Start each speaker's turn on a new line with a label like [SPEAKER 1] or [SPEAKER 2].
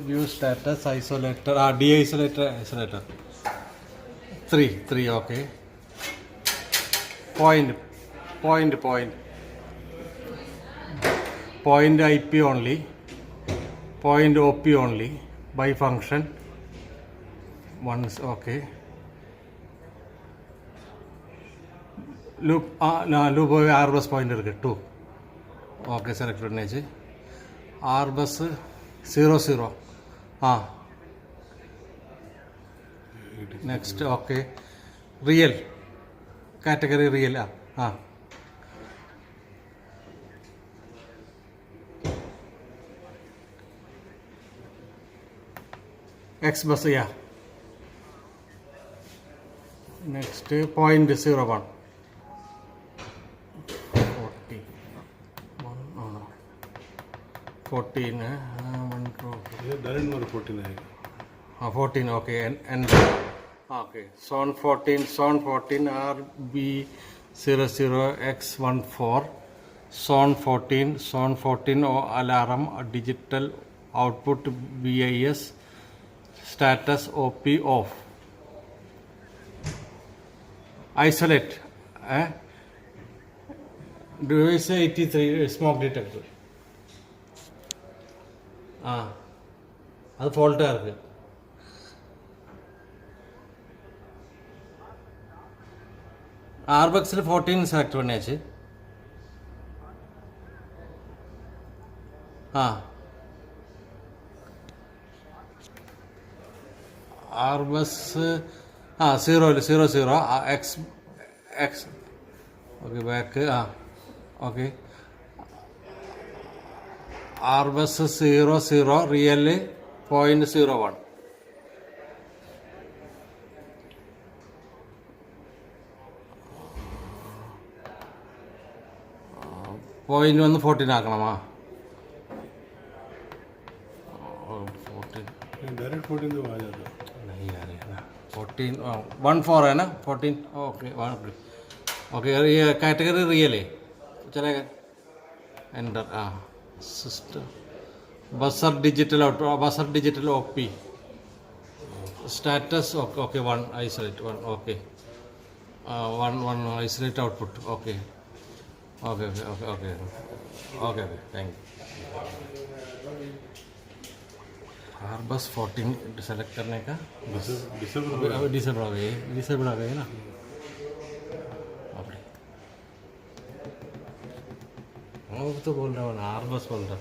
[SPEAKER 1] view status isolator, de-isolator, 3, okay. Point IP only, point OP only, by function, once, okay. Loop, loop R bus pointer 2, okay, selected nature. R bus 00, next, okay, real, category real, X bus, yeah. Next, 0.01. 14, 1, 2, 14, okay, and okay, zone 14, RB00X14, zone 14, alarm, digital output BIS, status OP off. Isolate, device 83, smoke detector. അത് ഫോൾട്ടാ ഇருக்கு. ആർബക്സിൽ 14 select பண்ணியாச்சு. ആർബസ് 00 X okay back okay. ആർബസ് 00 real 0.01. Point വന്ന് 14 ആക്കണമാ. 14 है ना 14 okay okay ये category real है चलेगा. एंटर सिस्टम बसर digital OP status okay 1 isolate 1 okay 1 isolate output okay okay okay okay okay okay thank you. आरबस 14 सेलेक्ट करने का डिसेबल आ गए ना. ओके वो तो बोल रहा हूँ ना आरबस बोल रहा.